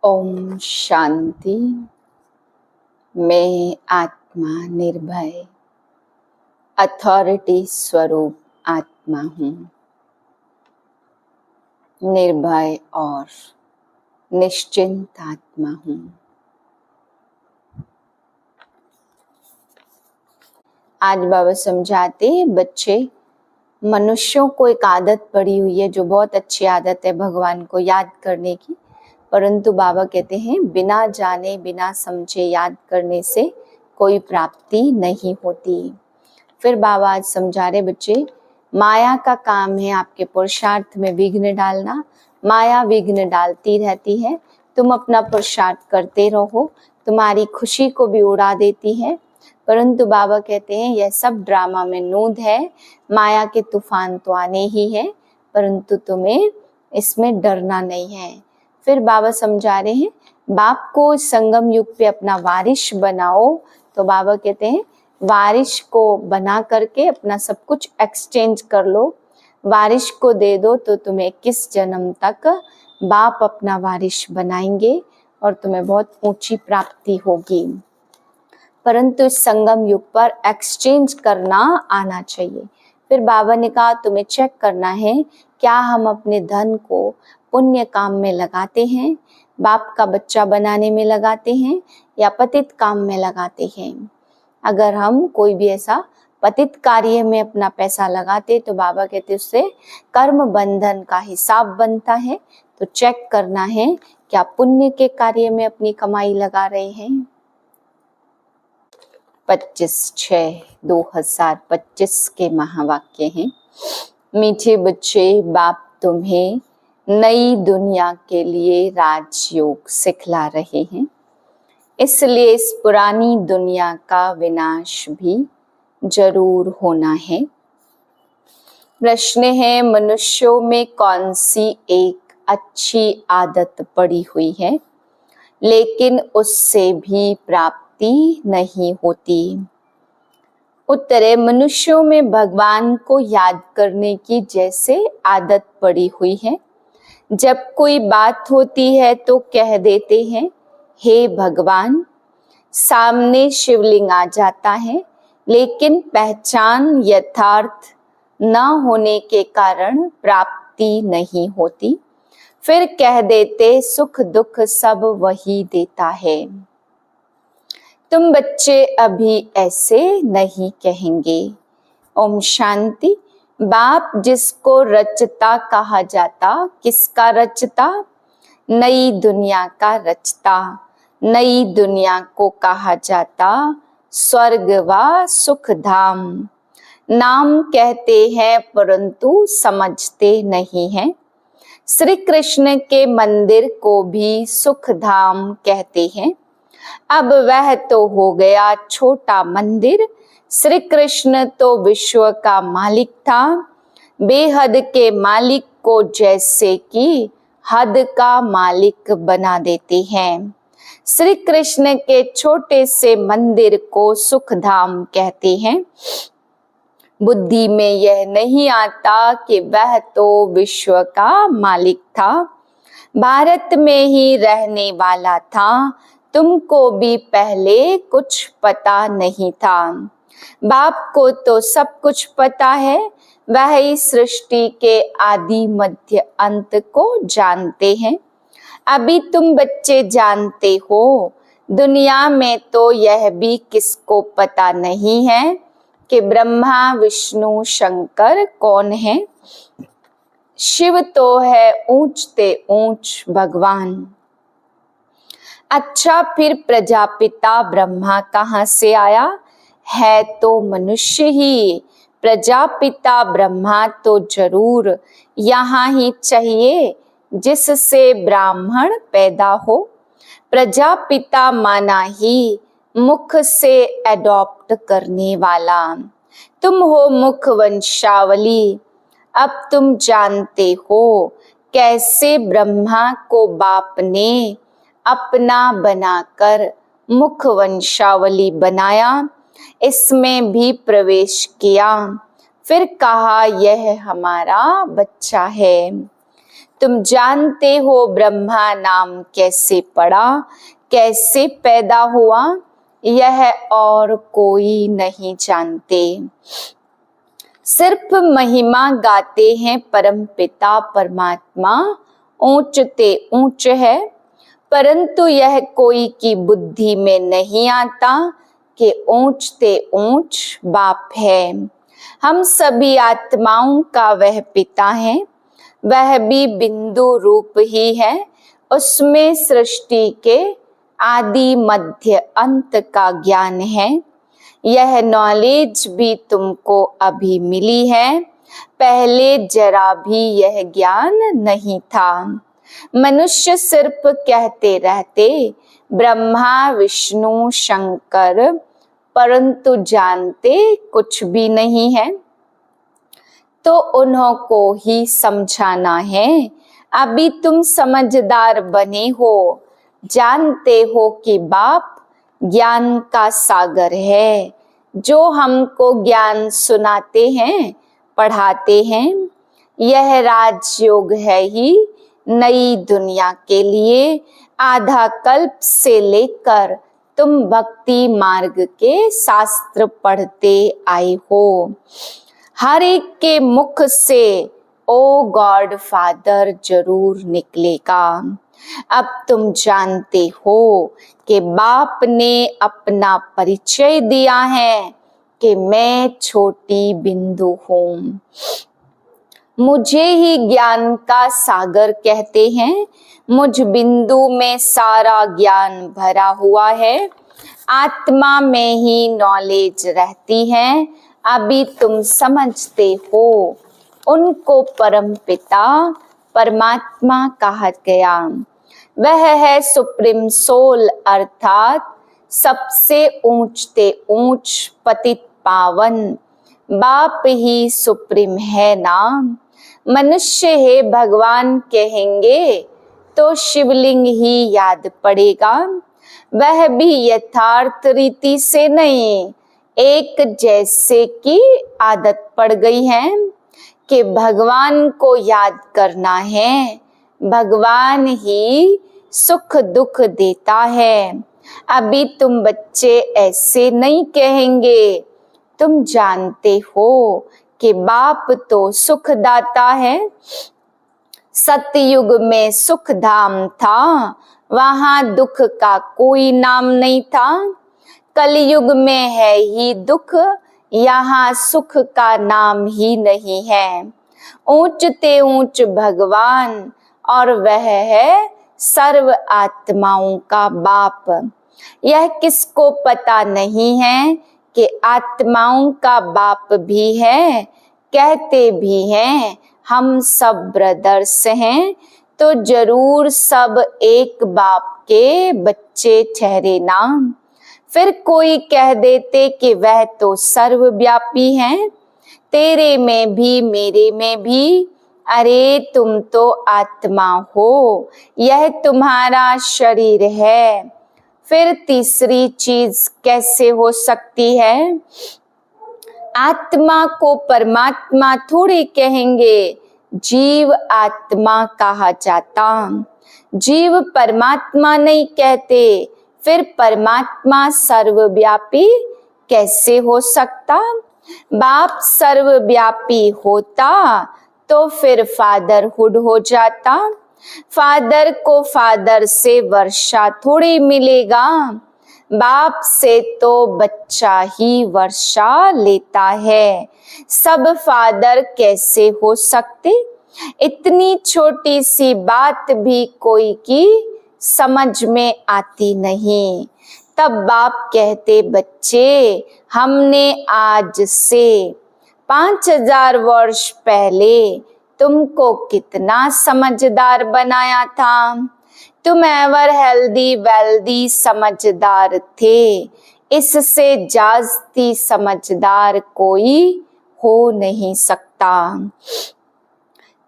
ओम शांति। मैं आत्मा निर्भय अथॉरिटी स्वरूप आत्मा हूँ। निर्भय और निश्चिंत आत्मा हूँ। आज बाबा समझाते हैं, बच्चे मनुष्यों को एक आदत पड़ी हुई है जो बहुत अच्छी आदत है भगवान को याद करने की, परंतु बाबा कहते हैं बिना जाने बिना समझे याद करने से कोई प्राप्ति नहीं होती। फिर बाबा आज समझा रहे, बच्चे माया का काम है आपके पुरुषार्थ में विघ्न डालना। माया विघ्न डालती रहती है, तुम अपना पुरुषार्थ करते रहो, तुम्हारी खुशी को भी उड़ा देती है। परंतु बाबा कहते हैं यह सब ड्रामा में नूद है, माया के तूफान तो आने ही है, परंतु तुम्हें इसमें डरना नहीं है। फिर बाबा समझा रहे हैं, बाप को संगम युग पे अपना वारिश बनाओ। तो बाबा कहते हैं वारिश को बना करके अपना सब कुछ एक्सचेंज कर लो, वारिश को दे दो तो तुम्हें 21 जन्म तक बाप अपना वारिश बनाएंगे और तुम्हें बहुत ऊंची प्राप्ति होगी। परंतु इस संगम युग पर एक्सचेंज करना आना चाहिए। फिर बाबा ने कहा तुम्हें चेक करना है क्या हम अपने धन को पुण्य काम में लगाते हैं, बाप का बच्चा बनाने में लगाते हैं या पतित काम में लगाते हैं। अगर हम कोई भी ऐसा पतित कार्य में अपना पैसा लगाते तो बाबा कहते उससे कर्म बंधन का हिसाब बनता है। तो चेक करना है क्या पुण्य के कार्य में अपनी कमाई लगा रहे हैं। 25/6/2025 के महावाक्य हैं, मीठे बच्चे बाप तुम्हें नई दुनिया के लिए राजयोग सिखला रहे हैं, इसलिए इस पुरानी दुनिया का विनाश भी जरूर होना है। प्रश्न है मनुष्यों में कौन सी एक अच्छी आदत पड़ी हुई है लेकिन उससे भी प्राप्ति नहीं होती। उत्तर है मनुष्यों में भगवान को याद करने की जैसे आदत पड़ी हुई है। जब कोई बात होती है तो कह देते हैं हे भगवान, सामने शिवलिंग आ जाता है लेकिन पहचान यथार्थ न होने के कारण प्राप्ति नहीं होती। फिर कह देते सुख दुख सब वही देता है। तुम बच्चे अभी ऐसे नहीं कहेंगे। ओम शांति। बाप जिसको रचता कहा जाता, किसका रचता? नई दुनिया का रचता। नई दुनिया को कहा जाता स्वर्ग व सुख धाम। नाम कहते हैं परंतु समझते नहीं हैं। श्री कृष्ण के मंदिर को भी सुख धाम कहते हैं। अब वह तो हो गया छोटा मंदिर, श्री कृष्ण तो विश्व का मालिक था। बेहद के मालिक को जैसे कि हद का मालिक बना देते हैं। श्री कृष्ण के छोटे से मंदिर को सुख धाम कहते हैं। बुद्धि में यह नहीं आता कि वह तो विश्व का मालिक था, भारत में ही रहने वाला था। तुमको भी पहले कुछ पता नहीं था। बाप को तो सब कुछ पता है, वह ही सृष्टि के आदि मध्य अंत को जानते हैं। अभी तुम बच्चे जानते हो, दुनिया में तो यह भी किसको पता नहीं है कि ब्रह्मा विष्णु शंकर कौन है। शिव तो है ऊंचते ऊंच भगवान। अच्छा, फिर प्रजापिता ब्रह्मा कहाँ से आया? है तो मनुष्य ही। प्रजापिता ब्रह्मा तो जरूर यहाँ ही चाहिए जिससे ब्राह्मण पैदा हो। प्रजापिता माना ही मुख से एडॉप्ट करने वाला। तुम हो मुख वंशावली। अब तुम जानते हो कैसे ब्रह्मा को बाप ने अपना बनाकर मुख वंशावली बनाया, इसमें भी प्रवेश किया। फिर कहा यह हमारा बच्चा है। तुम जानते हो ब्रह्मा नाम कैसे पड़ा, कैसे पैदा हुआ, यह और कोई नहीं जानते। सिर्फ महिमा गाते हैं परम पिता परमात्मा, ऊंचते ऊंच है, परंतु यह कोई की बुद्धि में नहीं आता कि ऊंचते ऊंच बाप है। हम सभी आत्माओं का वह पिता है, वह भी बिंदु रूप ही है। उसमें सृष्टि के आदि मध्य अंत का ज्ञान है। यह नॉलेज भी तुमको अभी मिली है, पहले जरा भी यह ज्ञान नहीं था। मनुष्य सिर्फ कहते रहते ब्रह्मा विष्णु शंकर, परंतु जानते कुछ भी नहीं है। तो उन्हों को ही समझाना है। अभी तुम समझदार बने हो, जानते हो कि बाप ज्ञान का सागर है, जो हमको ज्ञान सुनाते हैं, पढ़ाते हैं। यह राजयोग है ही नई दुनिया के लिए। आधा कल्प से लेकर तुम भक्ति मार्ग के शास्त्र पढ़ते आए हो। हर एक के मुख से ओ गॉड फादर जरूर निकलेगा। अब तुम जानते हो कि बाप ने अपना परिचय दिया है कि मैं छोटी बिंदु हूँ। मुझे ही ज्ञान का सागर कहते हैं। मुझ बिंदु में सारा ज्ञान भरा हुआ है। आत्मा में ही नॉलेज रहती है। अभी तुम समझते हो। उनको परम पिता परमात्मा कहा गया। वह है सुप्रीम सोल, अर्थात सबसे ऊंचते ऊंच पतित पावन। बाप ही सुप्रीम है ना। मनुष्य है भगवान कहेंगे तो शिवलिंग ही याद पड़ेगा। वह भी यथार्थ रीति से नहीं, एक जैसे की आदत पड़ गई है कि भगवान को याद करना है। भगवान ही सुख दुख देता है। अभी तुम बच्चे ऐसे नहीं कहेंगे। तुम जानते हो कि बाप तो सुखदाता है। सतयुग में सुख धाम था, वहां दुख का कोई नाम नहीं था। कलयुग में है ही दुख, यहाँ सुख का नाम ही नहीं है। ऊंचते ऊंच भगवान और वह है सर्व आत्माओं का बाप। यह किसको पता नहीं है कि आत्माओं का बाप भी है। कहते भी हैं हम सब ब्रदर्स हैं, तो जरूर सब एक बाप के बच्चे ठहरे ना। फिर कोई कह देते कि वह तो सर्वव्यापी हैं, तेरे में भी मेरे में भी। अरे तुम तो आत्मा हो, यह तुम्हारा शरीर है। फिर तीसरी चीज कैसे हो सकती है? आत्मा को परमात्मा थोड़ी कहेंगे, जीव आत्मा कहा जाता। जीव परमात्मा नहीं कहते। फिर परमात्मा सर्वव्यापी कैसे हो सकता? बाप सर्वव्यापी होता तो फिर फादरहुड हो जाता। फादर को फादर से वर्षा थोड़ी मिलेगा। बाप से तो बच्चा ही वर्षा लेता है। सब फादर कैसे हो सकते? इतनी छोटी सी बात भी कोई की समझ में आती नहीं। तब बाप कहते, बच्चे हमने आज से 5000 वर्ष पहले तुमको कितना समझदार बनाया था। तुम एवर हेल्दी वेल्दी समझदार थे। इससे जास्ती समझदार कोई हो नहीं सकता।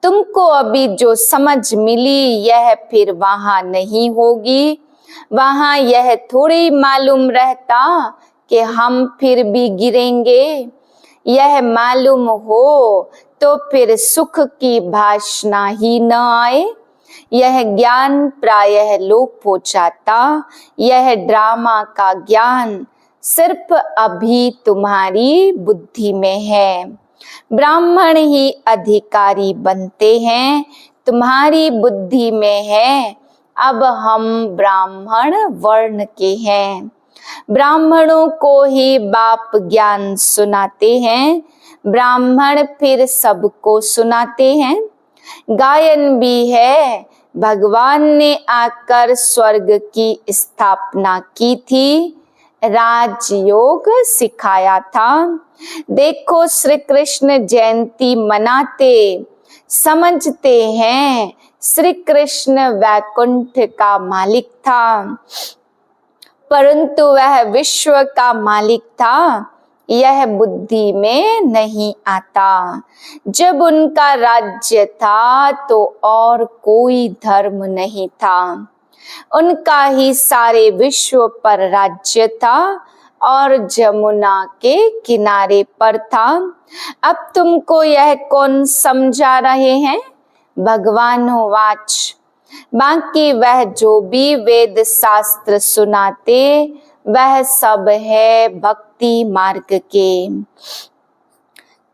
तुमको अभी जो समझ मिली यह फिर वहां नहीं होगी। वहां यह थोड़ी मालूम रहता कि हम फिर भी गिरेंगे। यह मालूम हो तो फिर सुख की भाषा ही न आए। यह ज्ञान प्रायः लोप हो जाता, यह ड्रामा का ज्ञान सिर्फ अभी तुम्हारी बुद्धि में है। ब्राह्मण ही अधिकारी बनते हैं, तुम्हारी बुद्धि में है। अब हम ब्राह्मण वर्ण के हैं। ब्राह्मणों को ही बाप ज्ञान सुनाते हैं, ब्राह्मण फिर सबको सुनाते हैं। गायन भी है, भगवान ने आकर स्वर्ग की स्थापना की थी, राजयोग सिखाया था। देखो श्री कृष्ण जयंती मनाते, समझते हैं श्री कृष्ण वैकुंठ का मालिक था, परंतु वह विश्व का मालिक था, यह बुद्धि में नहीं आता। जब उनका राज्य था तो और कोई धर्म नहीं था, उनका ही सारे विश्व पर राज्य था और जमुना के किनारे पर था। अब तुमको यह कौन समझा रहे हैं? भगवान वाच। बाकी वह जो भी वेद शास्त्र सुनाते वह सब है भक्ति मार्ग के।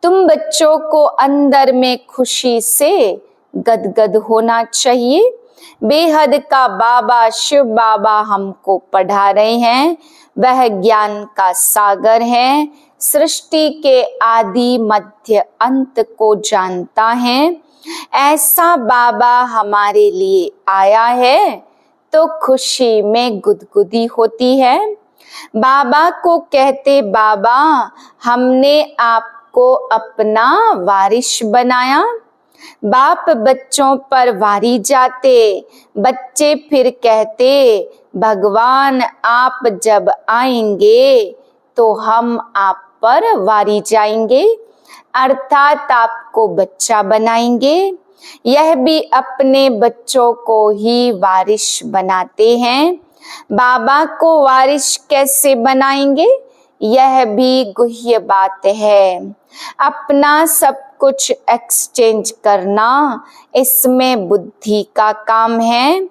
तुम बच्चों को अंदर में खुशी से गदगद होना चाहिए। बेहद का बाबा शिव बाबा हमको पढ़ा रहे हैं, वह ज्ञान का सागर है, सृष्टि के आदि मध्य अंत को जानता है। ऐसा बाबा हमारे लिए आया है तो खुशी में गुदगुदी होती है। बाबा को कहते, बाबा हमने आपको अपना वारिस बनाया। बाप बच्चों पर वारी जाते, बच्चे फिर कहते भगवान आप जब आएंगे तो हम आप पर वारी जाएंगे, अर्थात आपको बच्चा बनाएंगे। यह भी अपने बच्चों को ही वारिस बनाते हैं। बाबा को वारिस कैसे बनाएंगे, यह भी गुह्य बात है। अपना सब कुछ एक्सचेंज करना, इसमें बुद्धि का काम है।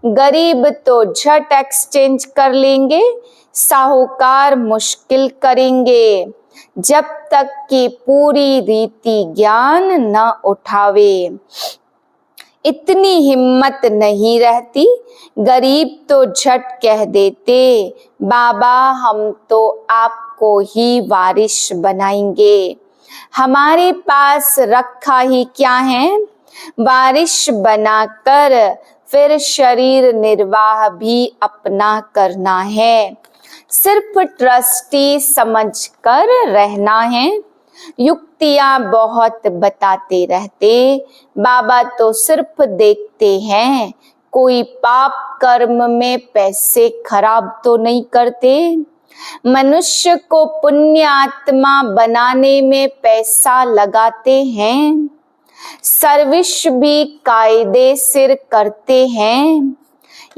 गरीब तो झट एक्सचेंज कर लेंगे, साहूकार मुश्किल करेंगे, जब तक कि पूरी रीति ज्ञान न उठावे। इतनी हिम्मत नहीं रहती। गरीब तो झट कह देते बाबा हम तो आपको ही वारिस बनाएंगे। हमारे पास रखा ही क्या है, वारिस बनाकर फिर शरीर निर्वाह भी अपना करना है। सिर्फ ट्रस्टी समझकर रहना है। युक्तियां बहुत बताते रहते, बाबा तो सिर्फ देखते हैं कोई पाप कर्म में पैसे खराब तो नहीं करते। मनुष्य को पुण्य आत्मा बनाने में पैसा लगाते हैं, सर्विस भी कायदे सिर करते हैं।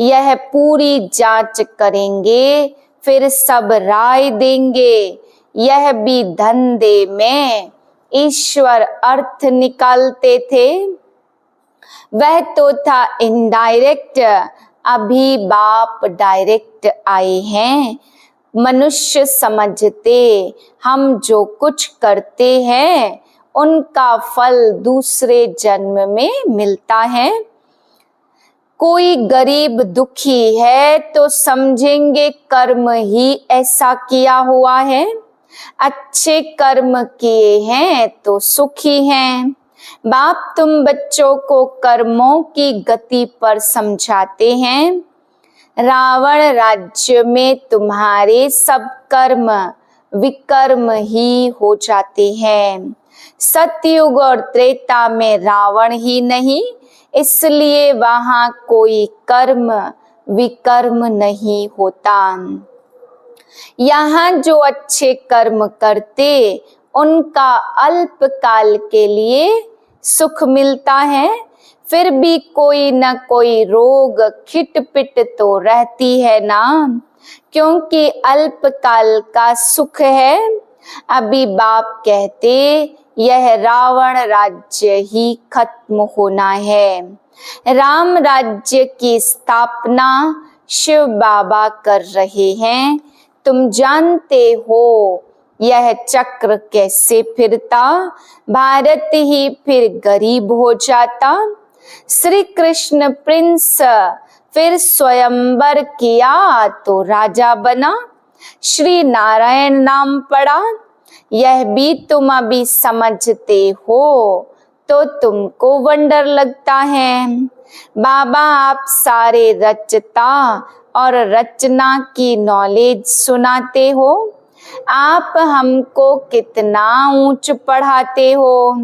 यह पूरी जांच करेंगे फिर सब राय देंगे। यह भी धंधे में ईश्वर अर्थ निकालते थे, वह तो था इनडायरेक्ट, अभी बाप डायरेक्ट आए हैं। मनुष्य समझते हम जो कुछ करते हैं उनका फल दूसरे जन्म में मिलता है। कोई गरीब दुखी है तो समझेंगे कर्म ही ऐसा किया हुआ है, अच्छे कर्म किए हैं तो सुखी हैं। बाप तुम बच्चों को कर्मों की गति पर समझाते हैं। रावण राज्य में तुम्हारे सब कर्म विकर्म ही हो जाते हैं। सतयुग और त्रेता में रावण ही नहीं, इसलिए वहां कोई कर्म विकर्म नहीं होता। यहाँ जो अच्छे कर्म करते उनका अल्प काल के लिए सुख मिलता है, फिर भी कोई न कोई रोग खिटपिट तो रहती है ना, क्योंकि अल्प काल का सुख है। अभी बाप कहते यह रावण राज्य ही खत्म होना है। राम राज्य की स्थापना शिव बाबा कर रहे हैं। तुम जानते हो यह चक्र कैसे फिरता, भारत ही फिर गरीब हो जाता। श्री कृष्ण प्रिंस फिर स्वयंवर किया तो राजा बना। श्री नारायण नाम पड़ा, यह भी तुम अभी समझते हो तो तुमको वंडर लगता है। बाबा आप सारे रचता और रचना की नॉलेज सुनाते हो। आप हमको कितना ऊंच पढ़ाते हो।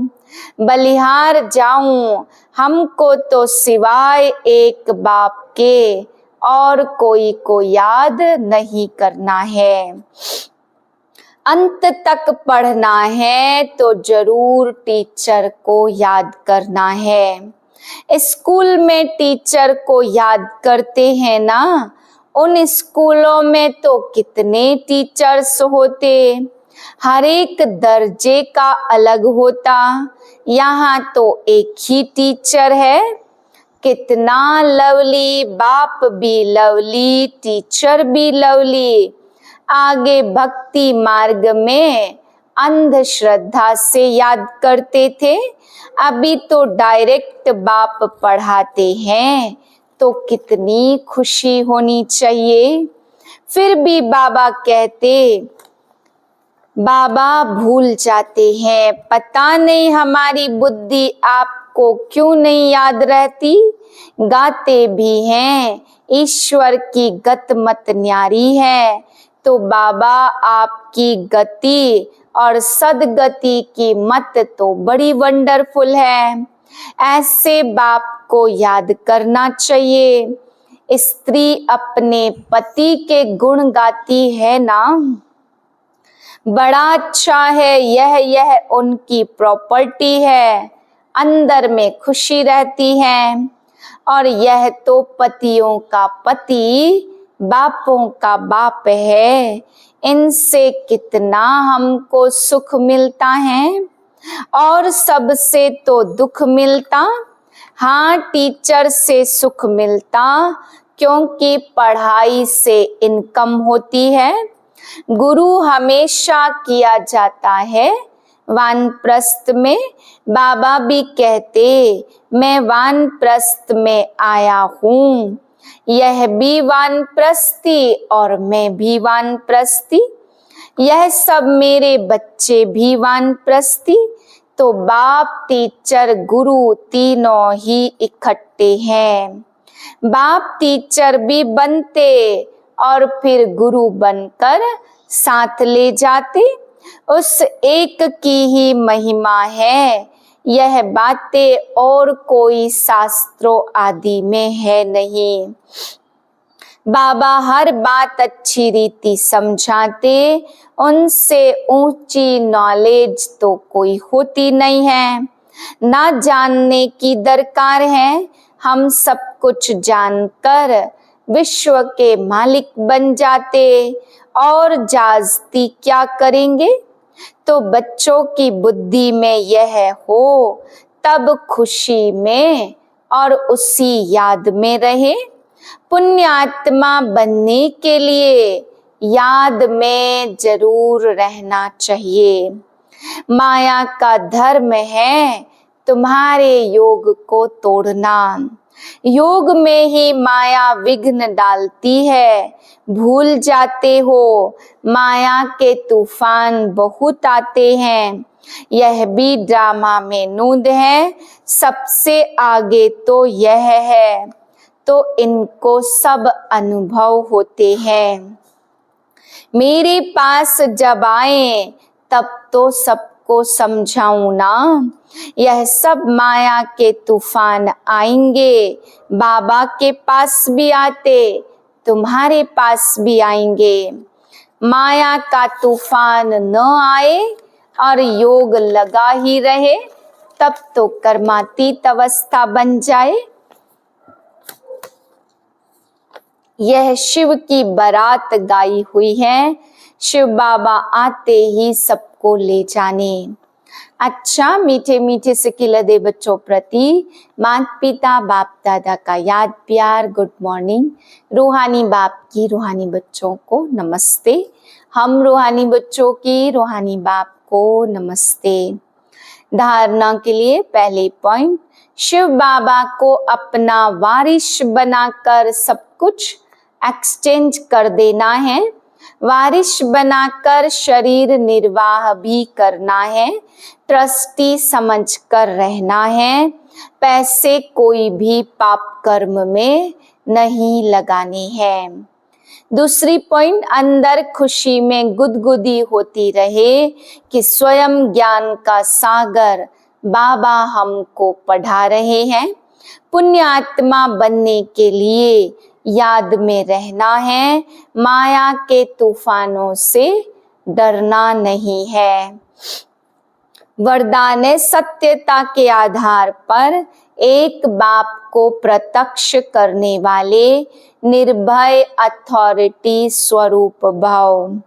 बलिहार जाऊं हमको तो सिवाय एक बाप के और कोई को याद नहीं करना है। अंत तक पढ़ना है तो जरूर टीचर को याद करना है। स्कूल में टीचर को याद करते हैं ना, उन स्कूलों में तो कितने टीचर्स होते, हर एक दर्जे का अलग होता। यहाँ तो एक ही टीचर है। कितना लवली, बाप भी लवली, टीचर भी लवली। आगे भक्ति मार्ग में अंधश्रद्धा से याद करते थे, अभी तो डायरेक्ट बाप पढ़ाते हैं, तो कितनी खुशी होनी चाहिए। फिर भी बाबा कहते, बाबा भूल जाते हैं, पता नहीं हमारी बुद्धि आपको क्यों नहीं याद रहती। गाते भी हैं ईश्वर की गत मत न्यारी है, तो बाबा आपकी गति और सदगति की मत तो बड़ी वंडरफुल है। ऐसे बाप को याद करना चाहिए। स्त्री अपने पति के गुण गाती है ना, बड़ा अच्छा है, यह उनकी प्रॉपर्टी है, अंदर में खुशी रहती है। और यह तो पतियों का पति, बापों का बाप है, इनसे कितना हमको सुख मिलता है और सबसे तो दुख मिलता। हाँ, टीचर से सुख मिलता क्योंकि पढ़ाई से इनकम होती है। गुरु हमेशा किया जाता है वानप्रस्थ में। बाबा भी कहते मैं वानप्रस्थ में आया हूँ, यह भी वानप्रस्थी और मैं भी वानप्रस्थी, यह सब मेरे बच्चे भी वानप्रस्थी। तो बाप टीचर गुरु तीनों ही इकट्ठे हैं। बाप टीचर भी बनते और फिर गुरु बनकर साथ ले जाते। उस एक की ही महिमा है, यह बातें और कोई शास्त्रों आदि में है नहीं। बाबा हर बात अच्छी रीति समझाते, उनसे ऊंची नॉलेज तो कोई होती नहीं है। ना जानने की दरकार है, हम सब कुछ जानकर विश्व के मालिक बन जाते और जाजती क्या करेंगे। तो बच्चों की बुद्धि में यह हो तब खुशी में और उसी याद में रहे। पुण्यात्मा बनने के लिए याद में जरूर रहना चाहिए। माया का धर्म है तुम्हारे योग को तोड़ना। योग में ही माया विघ्न डालती है, भूल जाते हो। माया के तूफान बहुत आते हैं, यह भी ड्रामा में नूंद है। सबसे आगे तो यह है, तो इनको सब अनुभव होते हैं। मेरे पास जब आए तब तो सबको समझाऊं ना, यह सब माया के तूफान आएंगे। बाबा के पास भी आते, तुम्हारे पास भी आएंगे। माया का तूफान न आए और योग लगा ही रहे, तब तो कर्मातीत अवस्था बन जाए। यह शिव की बारात गाई हुई है, शिव बाबा आते ही सबको ले जाने। अच्छा, मीठे मीठे से खिलते बच्चों प्रति माता पिता बाप दादा का याद प्यार, गुड मॉर्निंग। रूहानी बाप की रूहानी बच्चों को नमस्ते। हम रूहानी बच्चों की रूहानी बाप को नमस्ते। धारणा के लिए पहले पॉइंट, शिव बाबा को अपना वारिस बनाकर सब कुछ एक्सचेंज कर देना है। वारिस बनाकर शरीर निर्वाह भी करना है, ट्रस्टी समझ कर रहना है, पैसे कोई भी पाप कर्म में नहीं लगाने हैं। दूसरी पॉइंट, अंदर खुशी में गुदगुदी होती रहे कि स्वयं ज्ञान का सागर बाबा हमको पढ़ा रहे हैं। पुण्य आत्मा बनने के लिए याद में रहना है, माया के तूफानों से डरना नहीं है। वरदान है, सत्यता के आधार पर एक बाप को प्रत्यक्ष करने वाले निर्भय अथॉरिटी स्वरूप भाव।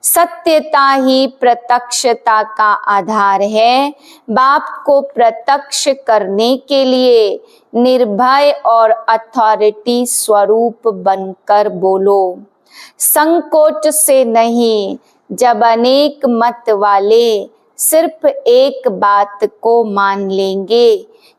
सत्यता ही प्रत्यक्षता का आधार है। बाप को प्रत्यक्ष करने के लिए निर्भय और अथॉरिटी स्वरूप बनकर बोलो, संकोच से नहीं। जब अनेक मत वाले सिर्फ एक बात को मान लेंगे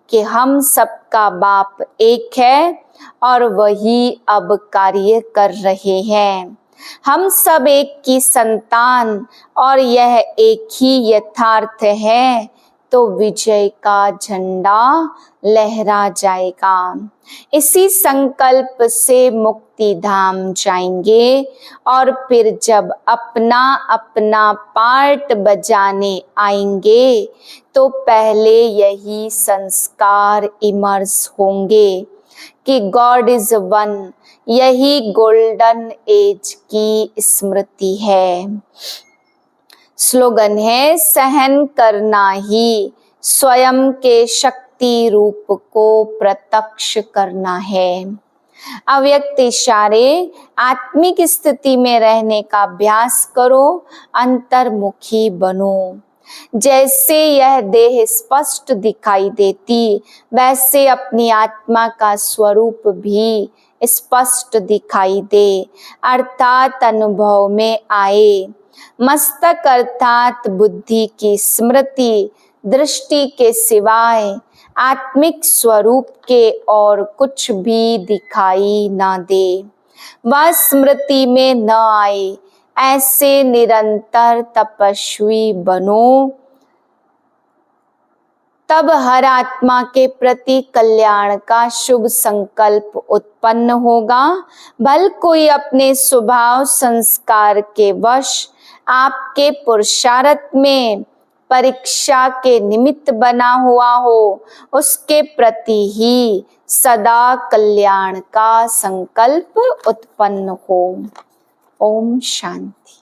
कि हम सबका बाप एक है और वही अब कार्य कर रहे हैं, हम सब एक की संतान और यह एक ही यथार्थ है, तो विजय का झंडा लहरा जाएगा। इसी संकल्प से मुक्ति धाम जाएंगे और फिर जब अपना अपना पार्ट बजाने आएंगे तो पहले यही संस्कार इमर्स होंगे कि गॉड इज वन। यही गोल्डन एज की स्मृति है। स्लोगन है, सहन करना ही स्वयं के शक्ति रूप को प्रत्यक्ष करना है। अव्यक्त इशारे, आत्मिक स्थिति में रहने का अभ्यास करो, अंतर्मुखी बनो। जैसे यह देह स्पष्ट दिखाई देती, वैसे अपनी आत्मा का स्वरूप भी स्पष्ट दिखाई दे, अर्थात अनुभव में आए। मस्तक अर्थात बुद्धि की स्मृति दृष्टि के सिवाय आत्मिक स्वरूप के और कुछ भी दिखाई न दे, वह स्मृति में न आए। ऐसे निरंतर तपस्वी बनो, तब हर आत्मा के प्रति कल्याण का शुभ संकल्प उत्पन्न होगा। भल कोई अपने स्वभाव संस्कार के वश आपके पुरुषार्थ में परीक्षा के निमित्त बना हुआ हो, उसके प्रति ही सदा कल्याण का संकल्प उत्पन्न हो। ओम शांति।